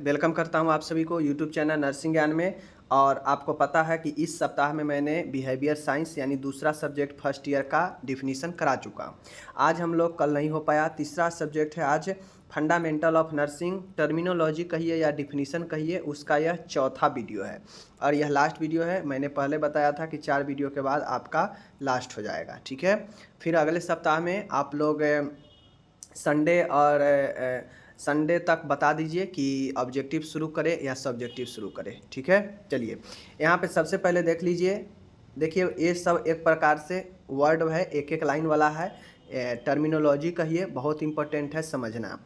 Welcome करता हूं आप सभी को यूट्यूब चैनल नर्सिंग ज्ञान में। और आपको पता है कि इस सप्ताह में मैंने बिहेवियर साइंस यानी दूसरा सब्जेक्ट फर्स्ट ईयर का डिफिनीशन करा चुका हूं। आज हम लोग कल नहीं हो पाया, तीसरा सब्जेक्ट है आज फंडामेंटल ऑफ नर्सिंग, टर्मिनोलॉजी कहिए या डिफिनीशन कहिए, उसका यह चौथा वीडियो है और यह लास्ट वीडियो है। मैंने पहले बताया था कि 4 वीडियो के बाद आपका लास्ट हो जाएगा, ठीक है। फिर अगले सप्ताह में आप लोग संडे तक बता दीजिए कि ऑब्जेक्टिव शुरू करें या सब्जेक्टिव शुरू करें, ठीक है। चलिए यहाँ पे सबसे पहले देख लीजिए, देखिए ये सब एक प्रकार से वर्ड है, एक एक लाइन वाला है। टर्मिनोलॉजी कहिए, बहुत इंपॉर्टेंट है समझना।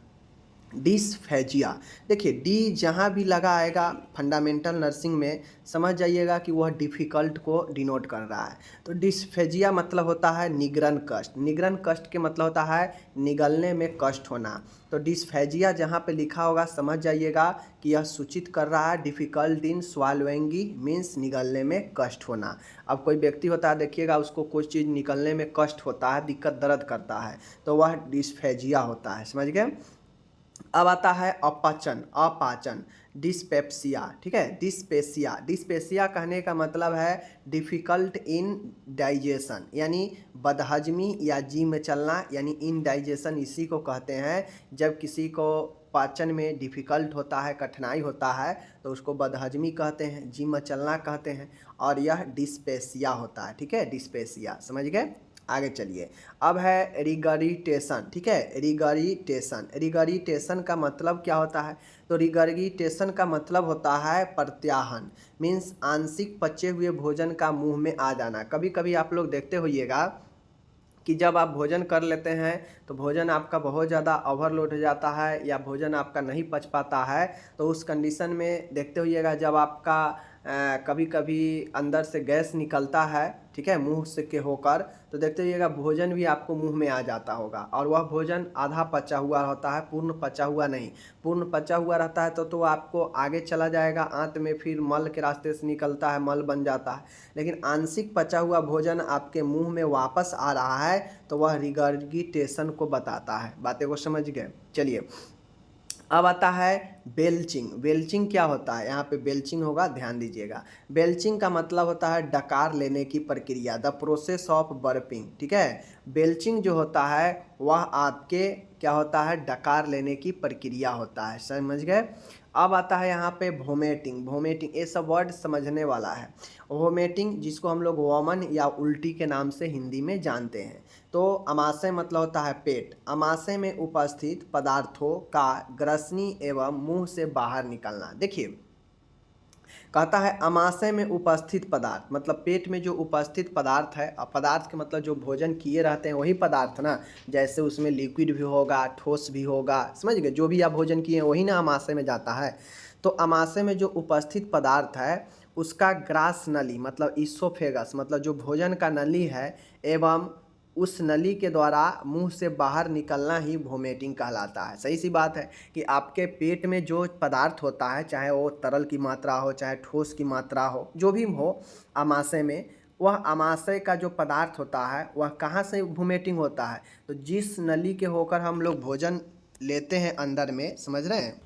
डिस्फेजिया, देखिए डी जहाँ भी लगा आएगा फंडामेंटल नर्सिंग में समझ जाइएगा कि वह डिफ़िकल्ट को डिनोट कर रहा है। तो डिस्फेजिया मतलब होता है निगरन कष्ट, निगरन कष्ट के मतलब होता है निगलने में कष्ट होना। तो डिस्फेजिया जहाँ पे लिखा होगा समझ जाइएगा कि यह सूचित कर रहा है डिफ़िकल्ट इन स्वालोइंगी, मीन्स निगलने में कष्ट होना। अब कोई व्यक्ति होता है, देखिएगा उसको कोई चीज़ निकलने में कष्ट होता है, दिक्कत दर्द करता है, तो वह डिस्फेजिया होता है, समझ गए। अब आता है अपाचन, अपाचन, डिस्पेप्सिया, ठीक है। डिस्पेसिया, डिस्पेसिया कहने का मतलब है डिफ़िकल्ट इन डाइजेशन, यानी बदहजमी या जी में चलना, यानी इनडाइजेशन इसी को कहते हैं। जब किसी को पाचन में डिफ़िकल्ट होता है, कठिनाई होता है, तो उसको बदहजमी कहते हैं, जी में चलना कहते हैं, और यह डिस्पेसिया होता है, ठीक है। डिस्पेसिया, समझ गए। आगे चलिए, अब है रिगरिटेशन, ठीक है। रिगरिटेशन, रिगरिटेशन का मतलब क्या होता है? तो रिगरिटेशन का मतलब होता है प्रत्याहन, मीन्स आंशिक पचे हुए भोजन का मुंह में आ जाना। कभी कभी आप लोग देखते होइएगा कि जब आप भोजन कर लेते हैं तो भोजन आपका बहुत ज़्यादा ओवरलोड हो जाता है या भोजन आपका नहीं पच पाता है, तो उस कंडीशन में देखते होइएगा जब आपका कभी कभी अंदर से गैस निकलता है, ठीक है, मुंह से के होकर, तो देखते होइएगा भोजन भी आपको मुंह में आ जाता होगा और वह भोजन आधा पचा हुआ होता है, पूर्ण पचा हुआ नहीं। पूर्ण पचा हुआ रहता है तो आपको आगे चला जाएगा, आंत में फिर मल के रास्ते से निकलता है, मल बन जाता है। लेकिन आंशिक पचा हुआ भोजन आपके मुंह में वापस आ रहा है तो वह रिगर्गिटेशन को बताता है। बातें को समझ गए। चलिए, अब आता है बेल्चिंग। बेल्चिंग क्या होता है? यहाँ पे बेल्चिंग होगा, ध्यान दीजिएगा। बेल्चिंग का मतलब होता है डकार लेने की प्रक्रिया, द प्रोसेस ऑफ बर्पिंग, ठीक है। बेल्चिंग जो होता है वह आपके क्या होता है? डकार लेने की प्रक्रिया होता है, समझ गए। अब आता है यहाँ पे वोमेटिंग। वोमेटिंग ये सब वर्ड समझने वाला है। वोमेटिंग जिसको हम लोग वोमन या उल्टी के नाम से हिंदी में जानते हैं। तो अमाशय मतलब होता है पेट, अमाशय में उपस्थित पदार्थों का ग्रसनी एवं मुंह से बाहर निकलना। देखिए कहता है अमाशय में उपस्थित पदार्थ, मतलब पेट में जो उपस्थित पदार्थ है, पदार्थ के मतलब जो भोजन किए रहते हैं वही पदार्थ ना, जैसे उसमें लिक्विड भी होगा, ठोस भी होगा, समझ गए। जो भी आप भोजन किए हैं वही ना अमाशय में जाता है। तो अमाशय में जो उपस्थित पदार्थ है उसका ग्रास नली मतलब ईसोफेगस, मतलब जो भोजन का नली है, एवं उस नली के द्वारा मुंह से बाहर निकलना ही वोमेटिंग कहलाता है। सही सी बात है कि आपके पेट में जो पदार्थ होता है, चाहे वो तरल की मात्रा हो चाहे ठोस की मात्रा हो, जो भी हो आमाशय में, वह आमाशय का जो पदार्थ होता है वह कहाँ से वोमेटिंग होता है? तो जिस नली के होकर हम लोग भोजन लेते हैं अंदर में, समझ रहे हैं।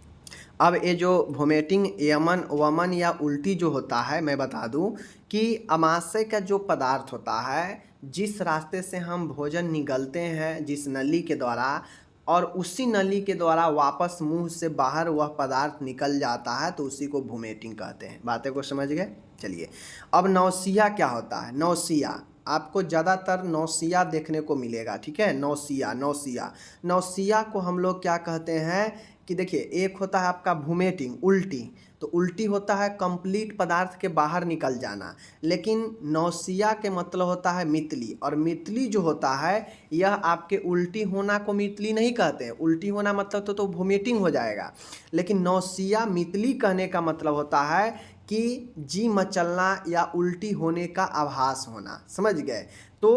अब ये जो वोमेटिंग यमन वमन या उल्टी जो होता है, मैं बता दूं कि अमाशय का जो पदार्थ होता है, जिस रास्ते से हम भोजन निगलते हैं जिस नली के द्वारा, और उसी नली के द्वारा वापस मुंह से बाहर वह पदार्थ निकल जाता है, तो उसी को वोमेटिंग कहते हैं। बातें को समझ गए। चलिए, अब नौसिया क्या होता है? नौसिया आपको ज़्यादातर नौसिया देखने को मिलेगा, ठीक है। नौसिया, नौसिया, नौसिया को हम लोग क्या कहते हैं कि देखिए एक होता है आपका वोमेटिंग, उल्टी, तो उल्टी होता है कंप्लीट पदार्थ के बाहर निकल जाना, लेकिन नौसिया के मतलब होता है मितली, और मितली जो होता है यह आपके उल्टी होना को मितली नहीं कहते हैं। उल्टी होना मतलब तो वोमिटिंग हो जाएगा, लेकिन नौसिया मितली कहने का मतलब होता है कि जी मचलना या उल्टी होने का आभास होना, समझ गए। तो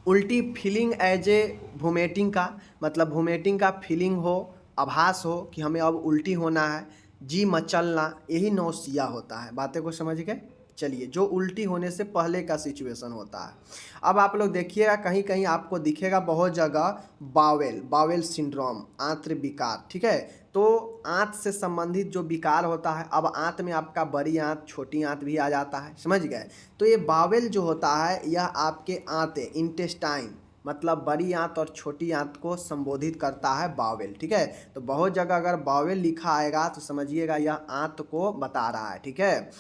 उल्टी फीलिंग एज ए वोमेटिंग का मतलब वोमेटिंग का फीलिंग हो, आभास हो कि हमें अब उल्टी होना है, जी मचलना, यही नौसिया होता है। बातें को समझ गए। चलिए, जो उल्टी होने से पहले का सिचुएशन होता है। अब आप लोग देखिएगा कहीं कहीं आपको दिखेगा बहुत जगह बावेल, बावेल सिंड्रोम, आंत्र विकार, ठीक है। तो आंत से संबंधित जो विकार होता है, अब आंत में आपका बड़ी आंत छोटी आंत भी आ जाता है, समझ गए। तो ये बावेल जो होता है यह आपके आंतें इंटेस्टाइन मतलब बड़ी आंत और छोटी आंत को संबोधित करता है बावेल, ठीक है। तो बहुत जगह अगर बावेल लिखा आएगा तो समझिएगा यह आंत को बता रहा है, ठीक है।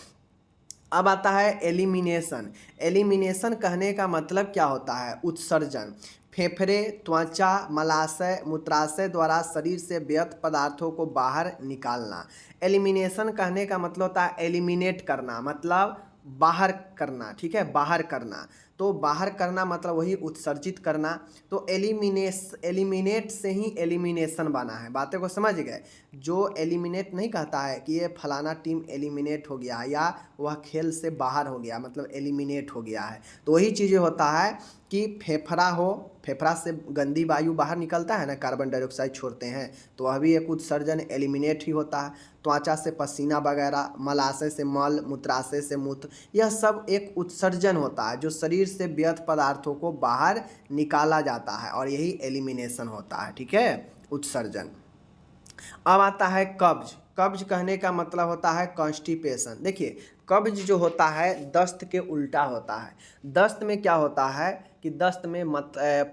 अब आता है एलिमिनेशन। एलिमिनेशन कहने का मतलब क्या होता है, उत्सर्जन। फेफड़े, त्वचा, मलाशय, मूत्राशय द्वारा शरीर से व्यर्थ पदार्थों को बाहर निकालना। एलिमिनेशन कहने का मतलब होता है एलिमिनेट करना, मतलब बाहर करना, ठीक है, बाहर करना। तो बाहर करना मतलब वही उत्सर्जित करना। तो एलिमिनेट से ही एलिमिनेशन बना है, बातें को समझ गए। जो एलिमिनेट नहीं कहता है कि ये फलाना टीम एलिमिनेट हो गया या वह खेल से बाहर हो गया, मतलब एलिमिनेट हो गया है। तो वही चीज़ें होता है कि फेफड़ा हो, फेफड़ा से गंदी वायु बाहर निकलता है ना, कार्बन डाइऑक्साइड छोड़ते हैं, तो वह भी एक उत्सर्जन एलिमिनेट ही होता है। त्वचा से पसीना वगैरह, मलाशय से मल, मूत्राशय से मूत्र, यह सब एक उत्सर्जन होता है जो शरीर से व्यर्थ पदार्थों को बाहर निकाला जाता है, और यही एलिमिनेशन होता है, ठीक है, उत्सर्जन। अब आता है कब्ज। कब्ज कहने का मतलब होता है कॉन्स्टिपेशन। देखिए कब्ज जो होता है दस्त के उल्टा होता है। दस्त में क्या होता है कि दस्त में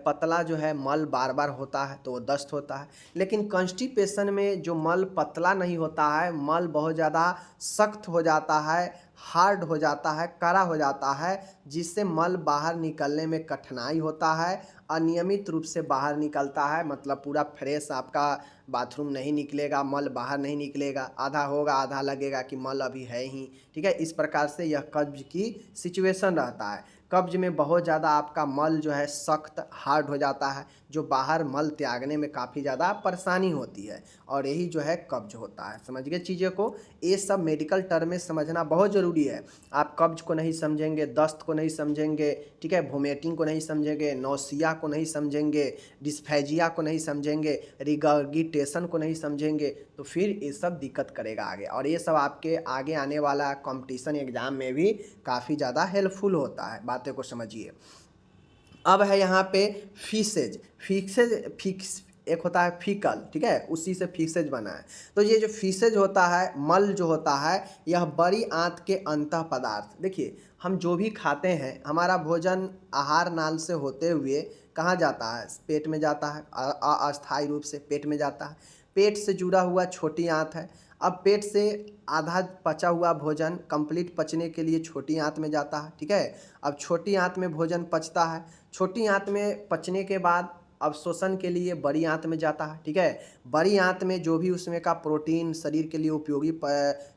पतला जो है मल बार बार होता है तो वो दस्त होता है। लेकिन कॉन्स्टिपेशन में जो मल पतला नहीं होता है, मल बहुत ज़्यादा सख्त हो जाता है, हार्ड हो जाता है, कड़ा हो जाता है, जिससे मल बाहर निकलने में कठिनाई होता है, अनियमित रूप से बाहर निकलता है, मतलब पूरा फ्रेश आपका बाथरूम नहीं निकलेगा, मल बाहर नहीं निकलेगा, आधा होगा आधा लगेगा कि मल अभी है ही, ठीक है। इस प्रकार से यह कब्ज की सिचुएशन रहता है। कब्ज में बहुत ज़्यादा आपका मल जो है सख्त हार्ड हो जाता है, जो बाहर मल त्यागने में काफ़ी ज़्यादा परेशानी होती है, और यही जो है कब्ज होता है। समझ गए चीज़ें को, ये सब मेडिकल टर्म में समझना बहुत ज़रूरी है। आप कब्ज को नहीं समझेंगे, दस्त को नहीं समझेंगे, ठीक है, वोमिटिंग को नहीं समझेंगे, नौसिया को नहीं समझेंगे, डिस्फेजिया को नहीं समझेंगे, रिगर्गिटेशन को नहीं समझेंगे, तो फिर ये सब दिक्कत करेगा आगे, और ये सब आपके आगे आने वाला कंपटीशन एग्जाम में भी काफ़ी ज़्यादा हेल्पफुल होता है, बातें को समझिए। अब है यहाँ पे फीसेज। फिक्स एक होता है फीकल, ठीक है, उसी से फीसेज बना है। तो ये जो फीसेज होता है, मल जो होता है, यह बड़ी आंत के अंतः पदार्थ। देखिए हम जो भी खाते हैं, हमारा भोजन आहार नाल से होते हुए कहाँ जाता है, पेट में जाता है, अस्थायी रूप से पेट में जाता है। पेट से जुड़ा हुआ छोटी आंत है। अब पेट से आधा पचा हुआ भोजन कंप्लीट पचने के लिए छोटी आंत में जाता है, ठीक है। अब छोटी आंत में भोजन पचता है, छोटी आंत में पचने के बाद अवशोषण के लिए बड़ी आंत में जाता है, ठीक है। बड़ी आंत में जो भी उसमें का प्रोटीन शरीर के लिए उपयोगी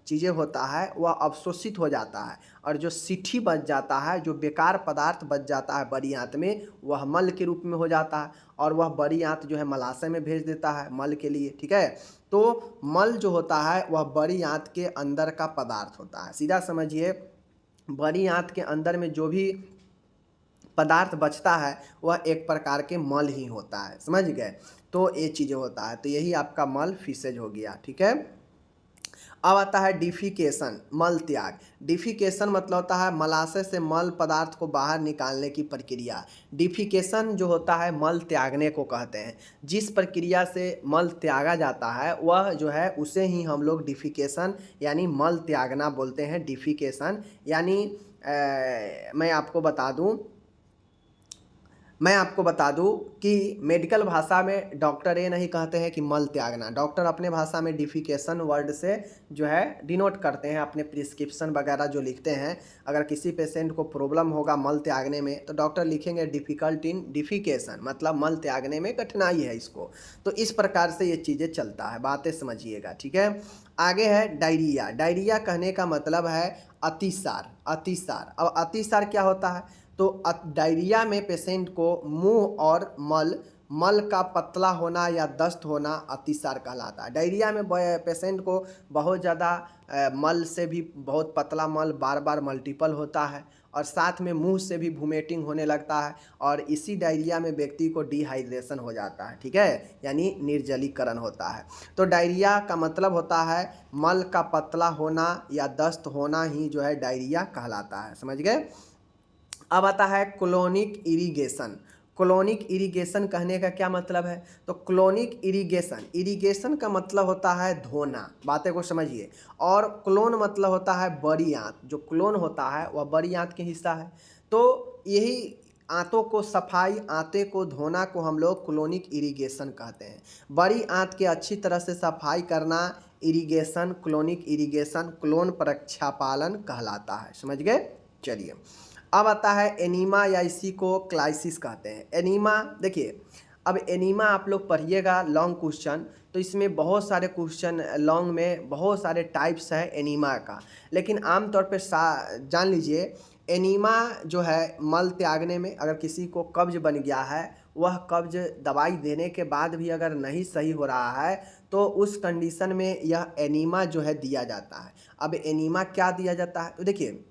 चीज़ें होता है वह अवशोषित हो जाता है, और जो सिठी बच जाता है, जो बेकार पदार्थ बच जाता है बड़ी आंत में, वह मल के रूप में हो जाता है, और वह बड़ी आंत जो है मलाशय में भेज देता है मल के लिए, ठीक है। तो मल जो होता है वह बड़ी आंत के अंदर का पदार्थ होता है। सीधा समझिए, बड़ी आंत के अंदर में जो भी पदार्थ बचता है वह एक प्रकार के मल ही होता है, समझ गए। तो ये चीज़ें होता है, तो यही आपका मल फीसेज हो गया, ठीक है। अब आता है डिफिकेशन, मल त्याग। डिफिकेशन मतलब होता है मलाशय से मल पदार्थ को बाहर निकालने की प्रक्रिया। डिफिकेशन जो होता है मल त्यागने को कहते हैं। जिस प्रक्रिया से मल त्यागा जाता है वह जो है उसे ही हम लोग डिफिकेशन यानी मल त्यागना बोलते हैं। डिफिकेशन यानी मैं आपको बता दूं कि मेडिकल भाषा में डॉक्टर ये नहीं कहते हैं कि मल त्यागना, डॉक्टर अपने भाषा में डिफिकेशन वर्ड से जो है डिनोट करते हैं अपने प्रिस्क्रिप्शन वगैरह जो लिखते हैं। अगर किसी पेशेंट को प्रॉब्लम होगा मल त्यागने में तो डॉक्टर लिखेंगे डिफ़िकल्ट इन डिफिकेशन, मतलब मल त्यागने में कठिनाई है इसको। तो इस प्रकार से ये चीज़ें चलता है, बातें समझिएगा, ठीक है। आगे है डायरिया। डायरिया कहने का मतलब है अतिसार। अतिसार, अब अतिसार क्या होता है, तो डायरिया में पेशेंट को मुंह और मल का पतला होना या दस्त होना अतिसार कहलाता है। डायरिया में पेशेंट को बहुत ज़्यादा मल से भी बहुत पतला मल बार बार मल्टीपल होता है, और साथ में मुंह से भी वोमिटिंग होने लगता है, और इसी डायरिया में व्यक्ति को डिहाइड्रेशन हो जाता है, ठीक है, यानी निर्जलीकरण होता है। तो डायरिया का मतलब होता है मल का पतला होना या दस्त होना ही जो है डायरिया कहलाता है, समझ गए। अब आता है कोलोनिक इरिगेशन। क्लोनिक इरिगेशन कहने का क्या मतलब है? तो क्लोनिक इरिगेशन, इरिगेशन का मतलब होता है धोना, बातें को समझिए। और क्लोन मतलब होता है बड़ी आंत, जो क्लोन होता है वह बड़ी आंत के हिस्सा है। तो यही आंतों को सफाई, आंतें को धोना को हम लोग क्लोनिक इरिगेशन कहते हैं। बड़ी आंत के अच्छी तरह से सफाई करना इरिगेशन, क्लोनिक इरिगेशन, क्लोन प्रक्षापालन कहलाता है। समझ गए? चलिए, अब आता है एनीमा, या इसी को क्लाइसिस कहते हैं। एनीमा, देखिए अब एनीमा आप लोग पढ़िएगा लॉन्ग क्वेश्चन, तो इसमें बहुत सारे क्वेश्चन लॉन्ग में बहुत सारे टाइप्स है एनीमा का, लेकिन आमतौर पे जान लीजिए एनीमा जो है मल त्यागने में, अगर किसी को कब्ज बन गया है, वह कब्ज दवाई देने के बाद भी अगर नहीं सही हो रहा है तो उस कंडीशन में यह एनीमा जो है दिया जाता है। अब एनीमा क्या दिया जाता है? तो देखिए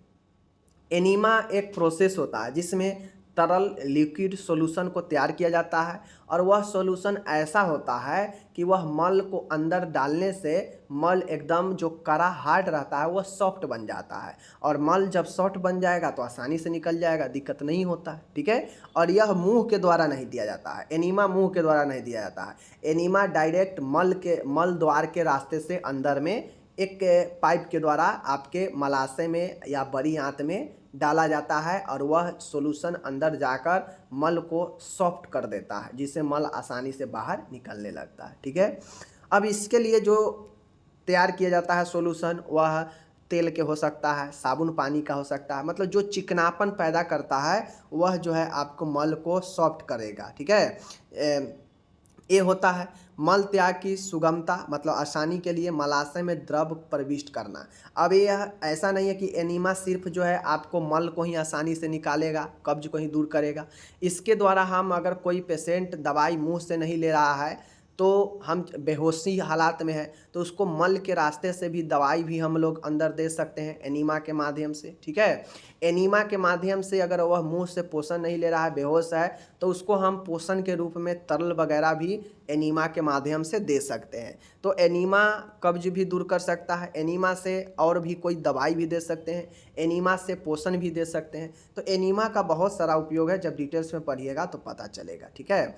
एनीमा एक प्रोसेस होता है जिसमें तरल लिक्विड सॉल्यूशन को तैयार किया जाता है, और वह सॉल्यूशन ऐसा होता है कि वह मल को अंदर डालने से मल एकदम जो कड़ा हार्ड रहता है वह सॉफ्ट बन जाता है, और मल जब सॉफ्ट बन जाएगा तो आसानी से निकल जाएगा, दिक्कत नहीं होता है। ठीक है? और यह मुंह के द्वारा नहीं दिया जाता है, एनीमा मुंह के द्वारा नहीं दिया जाता है। एनीमा डायरेक्ट मल द्वार के रास्ते से अंदर में एक पाइप के द्वारा आपके मलाशय में या बड़ी आंत में डाला जाता है, और वह सॉल्यूशन अंदर जाकर मल को सॉफ्ट कर देता है, जिससे मल आसानी से बाहर निकलने लगता है। ठीक है? अब इसके लिए जो तैयार किया जाता है सॉल्यूशन, वह तेल के हो सकता है, साबुन पानी का हो सकता है, मतलब जो चिकनापन पैदा करता है वह जो है आपको मल को सॉफ्ट करेगा। ठीक है? ये होता है मल त्याग की सुगमता, मतलब आसानी के लिए मलाशय में द्रव प्रविष्ट करना। अब यह ऐसा नहीं है कि एनीमा सिर्फ जो है आपको मल को ही आसानी से निकालेगा, कब्ज को ही दूर करेगा। इसके द्वारा हम अगर कोई पेशेंट दवाई मुंह से नहीं ले रहा है, तो हम बेहोशी हालात में है, तो उसको मल के रास्ते से भी दवाई भी हम लोग अंदर दे सकते हैं एनीमा के माध्यम से। ठीक है? एनीमा के माध्यम से अगर वह मुंह से पोषण नहीं ले रहा है, बेहोश है, तो उसको हम पोषण के रूप में तरल वगैरह भी एनीमा के माध्यम से दे सकते हैं। तो एनीमा कब्ज भी दूर कर सकता है, एनीमा से और भी कोई दवाई भी दे सकते हैं, एनीमा से पोषण भी दे सकते हैं। तो एनीमा का बहुत सारा उपयोग है, जब डिटेल्स में पढ़िएगा तो पता चलेगा। ठीक है?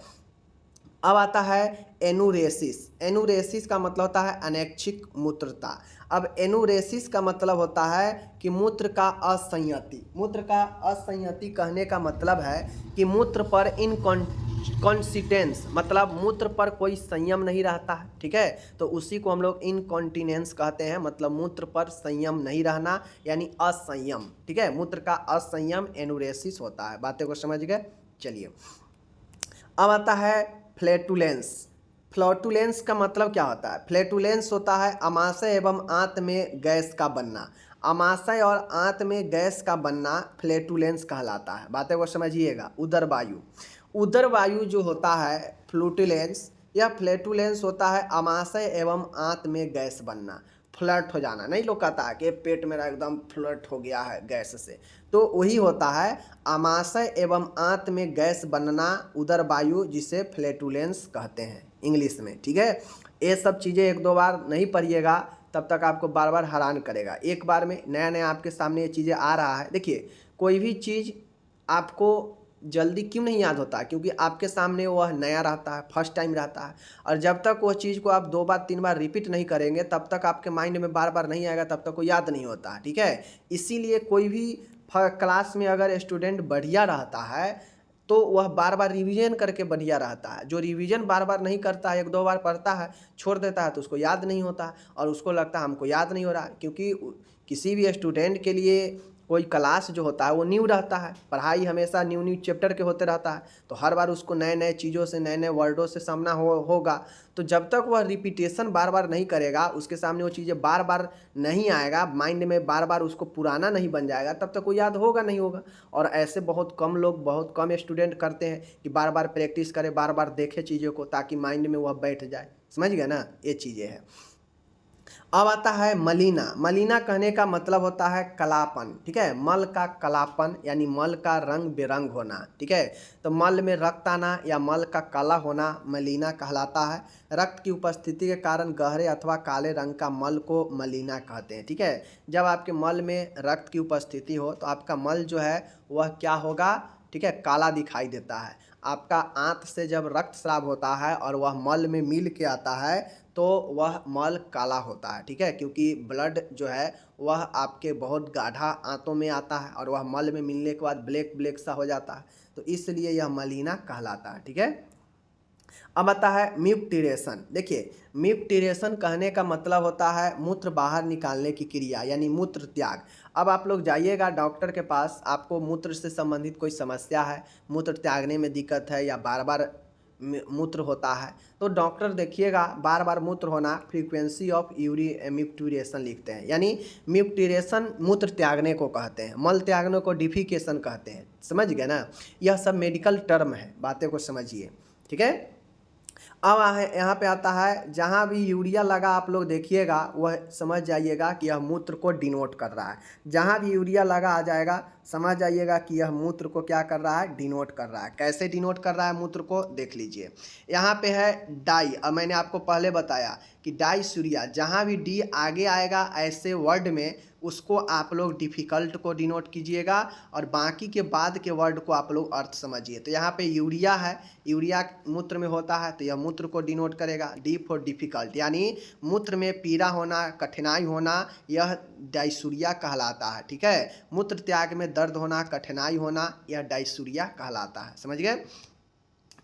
अब आता है एनुरेसिस। एनुरेसिस का मतलब होता है अनैच्छिक मूत्रता। अब एनुरेसिस का मतलब होता है कि मूत्र का असंयति। मूत्र का असंयति कहने का मतलब है कि मूत्र पर इनकॉन्सिस्टेंस, मतलब मूत्र पर कोई संयम नहीं रहता है। ठीक है? तो उसी को हम लोग इनकॉन्टिनेंस कहते हैं, मतलब मूत्र पर संयम नहीं रहना, यानी असंयम। ठीक है? मूत्र का असंयम एनुरेसिस होता है। बातें को समझ गए? चलिए, अब आता है फ्लैटुलेंस। फ्लैटुलेंस का मतलब क्या होता है? फ्लैटुलेंस होता है आमाशय एवं आंत में गैस का बनना। आमाशय और आंत में गैस का बनना फ्लैटुलेंस कहलाता है। बातें को समझिएगा। उदर वायु, उदर वायु जो होता है फ्लैटुलेंस, यह फ्लैटुलेंस होता है आमाशय एवं आंत में गैस बनना, फ्लर्ट हो जाना। नहीं लोग कहता है कि पेट मेरा एकदम फ्लर्ट हो गया है गैस से, तो वही होता है आमाशय एवं आंत में गैस बनना, उदर वायु, जिसे फ्लैटुलेंस कहते हैं इंग्लिश में। ठीक है? ये सब चीज़ें एक दो बार नहीं पढ़िएगा, तब तक आपको बार बार हैरान करेगा। एक बार में नया नया आपके सामने ये चीज़ें आ रहा है। देखिए कोई भी चीज़ आपको जल्दी क्यों नहीं याद होता? क्योंकि आपके सामने वह नया रहता है, फर्स्ट टाइम रहता है, और जब तक वह चीज़ को आप 2 बार 3 बार रिपीट नहीं करेंगे तब तक आपके माइंड में बार बार नहीं आएगा, तब तक वो याद नहीं होता। ठीक है? इसीलिए कोई भी क्लास में अगर स्टूडेंट बढ़िया रहता है तो वह बार बार रिवीजन करके बढ़िया रहता है। जो रिवीजन बार बार नहीं करता है, 1 2 बार पढ़ता है, छोड़ देता है, तो उसको याद नहीं होता, और उसको लगता है हमको याद नहीं हो रहा। क्योंकि किसी भी स्टूडेंट के लिए कोई क्लास जो होता है वो न्यू रहता है, पढ़ाई हमेशा न्यू न्यू चैप्टर के होते रहता है, तो हर बार उसको नए नए चीज़ों से, नए नए वर्डों से सामना होगा। तो जब तक वह रिपीटेशन बार बार नहीं करेगा, उसके सामने वो चीज़ें बार बार नहीं आएगा, माइंड में बार बार उसको पुराना नहीं बन जाएगा, तब तक वो याद होगा नहीं होगा। और ऐसे बहुत कम लोग, बहुत कम स्टूडेंट करते हैं कि बार बार प्रैक्टिस करें, बार बार देखें चीज़ों को, ताकि माइंड में वह बैठ जाए। समझ गए ना? ये चीज़ें हैं। अब आता है मलिना। मलिना कहने का मतलब होता है कलापन। ठीक है? मल का कलापन, यानी मल का रंग बेरंग होना। ठीक है? तो मल में रक्त आना या मल का काला होना मलिना कहलाता है। रक्त की उपस्थिति के कारण गहरे अथवा काले रंग का मल को मलिना कहते हैं। ठीक है? जब आपके मल में रक्त की उपस्थिति हो तो आपका मल जो है वह क्या होगा? ठीक है? काला दिखाई देता है। आपका आंत से जब रक्त स्राव होता है और वह मल में मिल के आता है तो वह मल काला होता है, ठीक है, क्योंकि ब्लड जो है वह आपके बहुत गाढ़ा आंतों में आता है और वह मल में मिलने के बाद ब्लैक ब्लैक सा हो जाता है, तो इसलिए यह मलीना कहलाता है, ठीक है। अब आता है म्यूटिरेशन। देखिए, म्यूटिरेशन कहने का मतलब होता है मूत्र बाहर निकालने की क्रिया, यानी मूत्र त्याग। अब आप लोग जाइएगा डॉक्टर के पास, आपको मूत्र से संबंधित कोई समस्या है, मूत्र त्यागने में दिक्कत है या बार बार मूत्र होता है, तो डॉक्टर देखिएगा बार बार मूत्र होना, फ्रीक्वेंसी ऑफ म्यूटिरेशन लिखते हैं, यानी म्यूटिरेशन मूत्र त्यागने को कहते हैं, मल त्यागने को डिफिकेशन कहते हैं। समझ गए ना, यह सब मेडिकल टर्म है, बातें को समझिए, ठीक है। अब यहाँ पे आता है, जहाँ भी यूरिया लगा आप लोग देखिएगा वह समझ जाइएगा कि यह मूत्र को डिनोट कर रहा है। जहाँ भी यूरिया लगा आ जाएगा समझ जाइएगा कि यह मूत्र को क्या कर रहा है, डिनोट कर रहा है। कैसे डिनोट कर रहा है मूत्र को, देख लीजिए। यहाँ पे है डाई, अब मैंने आपको पहले बताया कि डाई सूर्या, जहाँ भी डी आगे आएगा ऐसे वर्ड में उसको आप लोग डिफ़िकल्ट को डिनोट कीजिएगा और बाकी के बाद के वर्ड को आप लोग अर्थ समझिए। तो यहाँ पे यूरिया है, यूरिया मूत्र में होता है तो यह मूत्र को डिनोट करेगा। डी फॉर डिफ़िकल्ट, यानी मूत्र में पीड़ा होना, कठिनाई होना, यह डायसूरिया कहलाता है, ठीक है। मूत्र त्याग में दर्द होना, कठिनाई होना, यह डायसूरिया कहलाता है। समझ गए।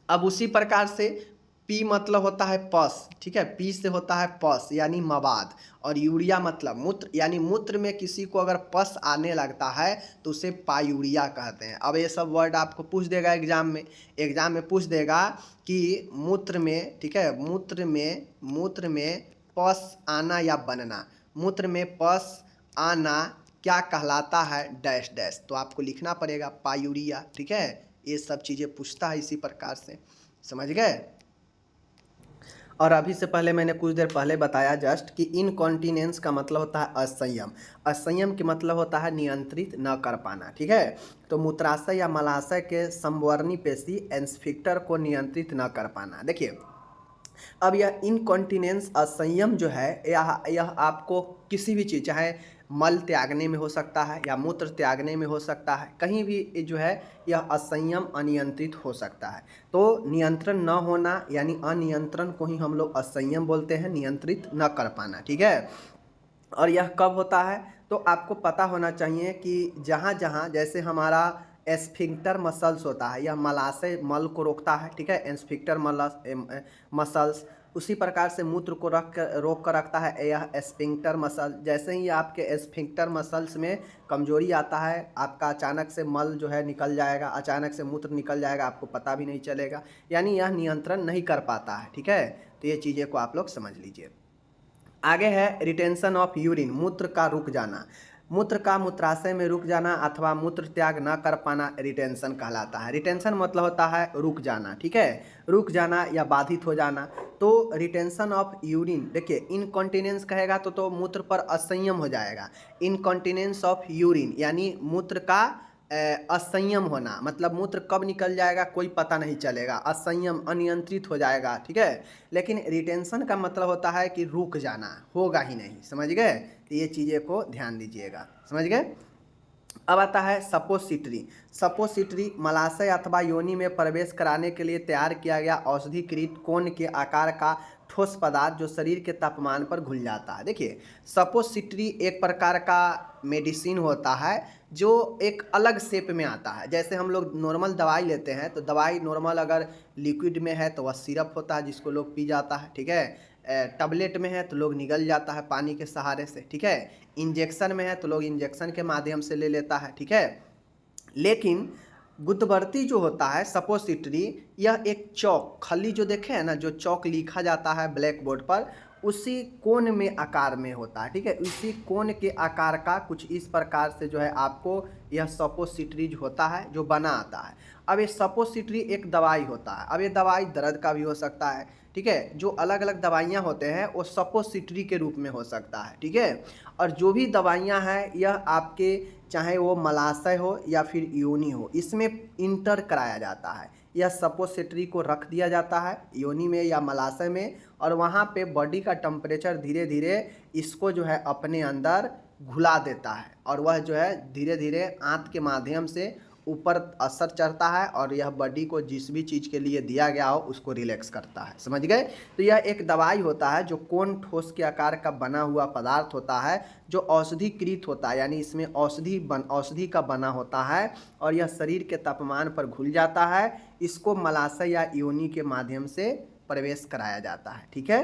अब उसी प्रकार से पी मतलब होता है पस, ठीक है, पी से होता है पस यानी मवाद, और यूरिया मतलब मूत्र, यानी मूत्र में किसी को अगर पस आने लगता है तो उसे पायूरिया कहते हैं। अब ये सब वर्ड आपको पूछ देगा एग्जाम में पूछ देगा कि मूत्र में, ठीक है, मूत्र में पस आना या बनना, मूत्र में पस आना क्या कहलाता है, डैश डैश, तो आपको लिखना पड़ेगा पायूरिया, ठीक है। ये सब चीज़ें पूछता है इसी प्रकार से, समझ गए। और अभी से पहले मैंने कुछ देर पहले बताया जस्ट कि इनकॉन्टिनेंस का मतलब होता है असंयम, असंयम के मतलब होता है नियंत्रित न कर पाना, ठीक है। तो मूत्राशय या मलाशय के संवर्णी पेशी एस्फिक्टर को नियंत्रित न कर पाना। देखिए, अब यह इनकॉन्टिनेंस असंयम जो है यह आपको किसी भी चीज़, चाहे मल त्यागने में हो सकता है या मूत्र त्यागने में हो सकता है, कहीं भी जो है यह असंयम अनियंत्रित हो सकता है। तो नियंत्रण न होना यानी अनियंत्रण को ही हम लोग असंयम बोलते हैं, नियंत्रित न कर पाना, ठीक है। और यह कब होता है, तो आपको पता होना चाहिए कि जहाँ जहाँ जैसे हमारा एस्फिंक्टर मसल्स होता है, यह मलाशय मल को रोकता है, ठीक है, एस्फिंक्टर मसल्स, उसी प्रकार से मूत्र को रोक कर रखता है यह एस्फिंक्टर मसल। जैसे ही आपके एस्फिंक्टर मसल्स में कमजोरी आता है, आपका अचानक से मल जो है निकल जाएगा, अचानक से मूत्र निकल जाएगा, आपको पता भी नहीं चलेगा, यानी यह नियंत्रण नहीं कर पाता है, ठीक है। तो ये चीज़ें को आप लोग समझ लीजिए। आगे है रिटेंशन ऑफ यूरिन, मूत्र का रुक जाना, मूत्र का मूत्राशय में रुक जाना अथवा मूत्र त्याग न कर पाना रिटेंशन कहलाता है। रिटेंशन मतलब होता है रुक जाना, ठीक है, रुक जाना या बाधित हो जाना। तो रिटेंशन ऑफ यूरिन, देखिए इनकॉन्टिनेंस कहेगा तो मूत्र पर असंयम हो जाएगा। इनकॉन्टिनेंस ऑफ यूरिन यानी मूत्र का असंयम होना, मतलब मूत्र कब निकल जाएगा कोई पता नहीं चलेगा, असंयम अनियंत्रित हो जाएगा, ठीक है। लेकिन रिटेंशन का मतलब होता है कि रुक जाना, होगा ही नहीं, समझ गए। तो ये चीज़ें को ध्यान दीजिएगा, समझ गए। अब आता है सपोसिटरी। सपोसिटरी मलाशय अथवा योनि में प्रवेश कराने के लिए तैयार किया गया औषधिकृत कोन के आकार का ठोस पदार्थ जो शरीर के तापमान पर घुल जाता है। देखिए, सपोसिटरी एक प्रकार का मेडिसिन होता है जो एक अलग शेप में आता है। जैसे हम लोग नॉर्मल दवाई लेते हैं तो दवाई नॉर्मल अगर लिक्विड में है तो वह सिरप होता है जिसको लोग पी जाता है, ठीक है। टैबलेट में है तो लोग निगल जाता है पानी के सहारे से, ठीक है। इंजेक्शन में है तो लोग इंजेक्शन के माध्यम से ले लेता है, ठीक है। लेकिन गुदवर्ती जो होता है सपोसिटरी, यह एक चौक खली जो देखे है ना, जो चौक लिखा जाता है ब्लैक बोर्ड पर, उसी कोण में आकार में होता है, ठीक है। उसी कोण के आकार का कुछ इस प्रकार से जो है आपको यह सपोसिटरी जो होता है जो बना आता है। अब ये सपोसिटरी एक दवाई होता है। अब ये दवाई दर्द का भी हो सकता है, ठीक है। जो अलग अलग दवाइयाँ होते हैं वो सपोसिटरी के रूप में हो सकता है, ठीक है। और जो भी दवाइयाँ हैं यह आपके चाहे वो मलाशय हो या फिर योनि हो, इसमें इंटर कराया जाता है। यह सपोसिटरी को रख दिया जाता है योनि में या मलाशय में, और वहाँ पे बॉडी का टेम्परेचर धीरे धीरे इसको जो है अपने अंदर घुला देता है, और वह जो है धीरे धीरे आंत के माध्यम से ऊपर असर चढ़ता है और यह बॉडी को जिस भी चीज़ के लिए दिया गया हो उसको रिलैक्स करता है। समझ गए? तो यह एक दवाई होता है जो कोन ठोस के आकार का बना हुआ पदार्थ होता है जो औषधिकृत होता है, यानी इसमें औषधि का बना होता है और यह शरीर के तापमान पर घुल जाता है। इसको मलाशय या योनि के माध्यम से प्रवेश कराया जाता है। ठीक है।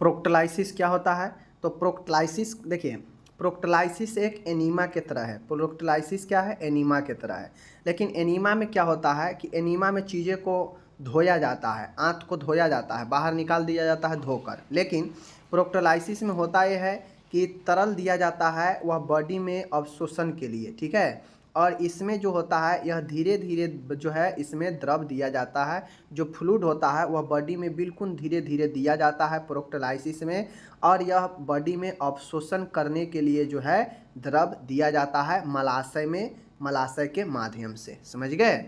प्रोक्टोलाइसिस क्या होता है? तो प्रोक्टोलाइसिस देखिए, प्रोक्टोलाइसिस एक एनीमा के तरह है। प्रोक्टोलाइसिस क्या है? एनीमा के तरह है। लेकिन एनीमा में क्या होता है कि एनीमा में चीज़ें को धोया जाता है, आंत को धोया जाता है, बाहर निकाल दिया जाता है धोकर। लेकिन प्रोक्टोलाइसिस में होता यह है कि तरल दिया जाता है वह बॉडी में अवशोषण के लिए। ठीक है। और इसमें जो होता है यह धीरे धीरे जो है इसमें द्रव दिया जाता है, जो फ्लूइड होता है वह बॉडी में बिल्कुल धीरे धीरे दिया जाता है प्रोक्टोलाइसिस में, और यह बॉडी में अवशोषण करने के लिए जो है द्रव दिया जाता है मलाशय में, मलाशय के माध्यम से। समझ गए?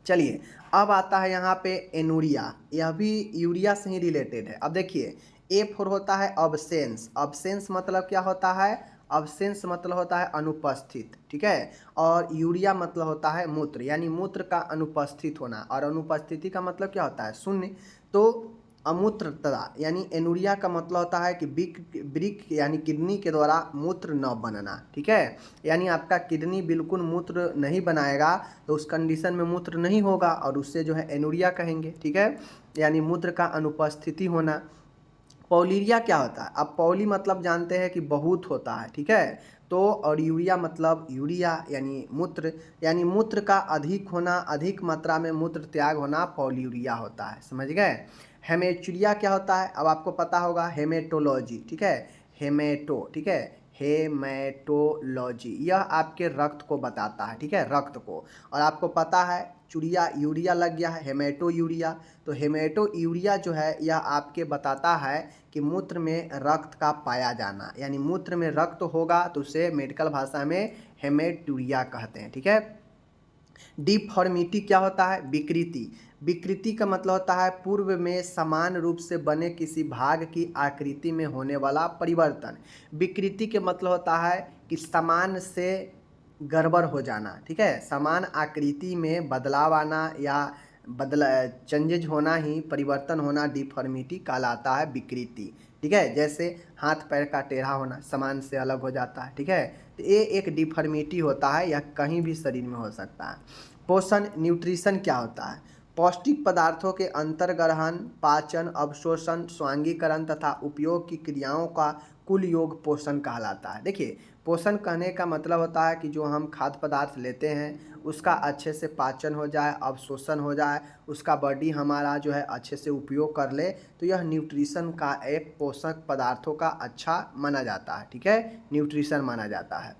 चलिए अब आता है यहाँ पे एनूरिया, यह भी यूरिया से ही रिलेटेड है। अब देखिए A4 होता है अब्सेंस। अब्सेंस मतलब क्या होता है? अब्सेंस मतलब होता है अनुपस्थित। ठीक है। और यूरिया मतलब होता है मूत्र, यानी मूत्र का अनुपस्थित होना, और अनुपस्थिति का मतलब क्या होता है? शून्य। तो अमूत्रता यानी एनूरिया का मतलब होता है कि ब्रिक यानी किडनी के द्वारा मूत्र न बनना। ठीक है। यानी आपका किडनी बिल्कुल मूत्र नहीं बनाएगा तो उस कंडीशन में मूत्र नहीं होगा और उससे जो है एनूरिया कहेंगे। ठीक है। यानी मूत्र का अनुपस्थिति होना। पॉलीरिया क्या होता है? अब पॉली मतलब जानते हैं कि बहुत होता है। ठीक है। तो और यूरिया मतलब यूरिया यानी मूत्र का अधिक होना, अधिक मात्रा में मूत्र त्याग होना पॉलीयूरिया होता है। समझ गए? हेमेचुरिया क्या होता है? अब आपको पता होगा हेमेटोलॉजी। ठीक है। ठीक है, हेमेटोलॉजी यह आपके रक्त को बताता है। ठीक है, रक्त को। और आपको पता है चुरिया यूरिया लग गया है, हेमेटो यूरिया। तो हेमेटो यूरिया जो है यह आपके बताता है कि मूत्र में रक्त का पाया जाना, यानी मूत्र में रक्त होगा तो उसे मेडिकल भाषा में हेमेटूरिया कहते हैं। ठीक है। डिफॉर्मिटी क्या होता है? विकृति। विकृति का मतलब होता है पूर्व में समान रूप से बने किसी भाग की आकृति में होने वाला परिवर्तन। विकृति के मतलब होता है कि समान से गड़बड़ हो जाना। ठीक है। समान आकृति में बदलाव आना या चेंजेज होना ही परिवर्तन होना डिफॉर्मिटी कहलाता है, विकृति। ठीक है। जैसे हाथ पैर का टेढ़ा होना, समान से अलग हो जाता है। ठीक है। तो ये एक डिफॉर्मिटी होता है, यह कहीं भी शरीर में हो सकता है। पोषण न्यूट्रिशन क्या होता है? पौष्टिक पदार्थों के अंतर्ग्रहण, पाचन, अवशोषण, स्वांगीकरण तथा उपयोग की क्रियाओं का कुल योग पोषण कहलाता है। देखिए पोषण कहने का मतलब होता है कि जो हम खाद्य पदार्थ लेते हैं उसका अच्छे से पाचन हो जाए, अवशोषण हो जाए, उसका बॉडी हमारा जो है अच्छे से उपयोग कर ले, तो यह न्यूट्रिशन का एक पोषक पदार्थों का अच्छा माना जाता है। ठीक है, न्यूट्रिशन माना जाता है।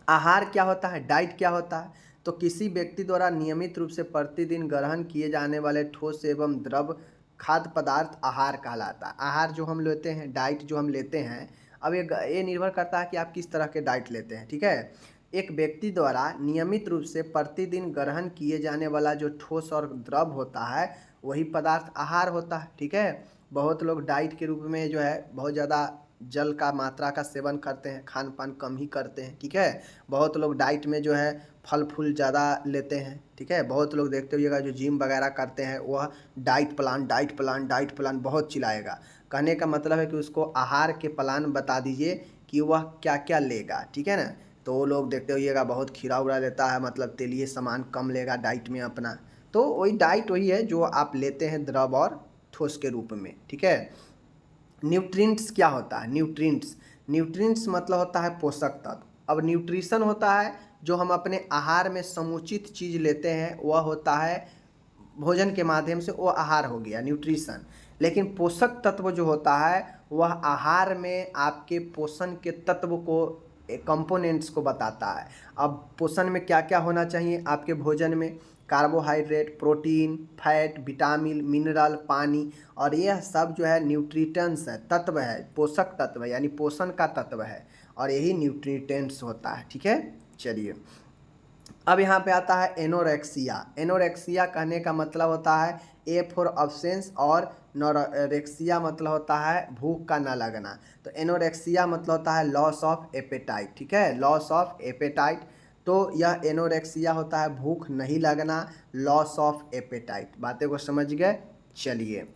आहार क्या होता है? डाइट क्या होता है? तो किसी व्यक्ति द्वारा नियमित रूप से प्रतिदिन ग्रहण किए जाने वाले ठोस एवं द्रव खाद्य पदार्थ आहार कहलाता है। आहार जो हम लेते हैं, डाइट जो हम लेते हैं, अब ये निर्भर करता है कि आप किस तरह के डाइट लेते हैं। ठीक है। एक व्यक्ति द्वारा नियमित रूप से प्रतिदिन ग्रहण किए जाने वाला जो ठोस और द्रव होता है वही पदार्थ आहार होता है। ठीक है। बहुत लोग डाइट के रूप में जो है बहुत ज़्यादा जल का मात्रा का सेवन करते हैं, खान पान कम ही करते हैं। ठीक है। बहुत लोग डाइट में जो है फल फूल ज़्यादा लेते हैं। ठीक है। बहुत लोग देखते होइएगा जो जिम वगैरह करते हैं वह डाइट प्लान बहुत चिल्लाएगा। कहने का मतलब है कि उसको आहार के प्लान बता दीजिए कि वह क्या क्या लेगा। ठीक है ना। तो वो लोग देखते होइएगा बहुत खीरा उरा लेता है, मतलब तेलीय सामान कम लेगा डाइट में अपना। तो वही डाइट वही है जो आप लेते हैं द्रव और ठोस के रूप में। ठीक है। न्यूट्रिएंट्स क्या होता है? न्यूट्रिएंट्स मतलब होता है पोषक तत्व। अब न्यूट्रिशन होता है जो हम अपने आहार में समुचित चीज़ लेते हैं, वह होता है भोजन के माध्यम से, वो आहार हो गया न्यूट्रिशन। लेकिन पोषक तत्व जो होता है वह आहार में आपके पोषण के तत्व को, कंपोनेंट्स को बताता है। अब पोषण में क्या क्या होना चाहिए आपके भोजन में? Carbohydrate, protein, fat, vitamin, mineral, पानी, और यह सब जो है न्यूट्रिएंट्स है, तत्व है, पोषक तत्व है, यानी पोषण का तत्व है, और यही न्यूट्रिएंट्स होता है। ठीक है। चलिए अब यहाँ पे आता है एनोरेक्सिया। एनोरेक्सिया कहने का मतलब होता है ए फॉर अब्सेंस, और नोरेक्सिया मतलब होता है भूख का न लगना। तो एनोरेक्सिया मतलब होता है लॉस ऑफ एपेटाइट। ठीक है, लॉस ऑफ एपेटाइट। तो यह एनोरेक्सिया होता है भूख नहीं लगना, लॉस ऑफ एपेटाइट। बातें को समझ गए? चलिए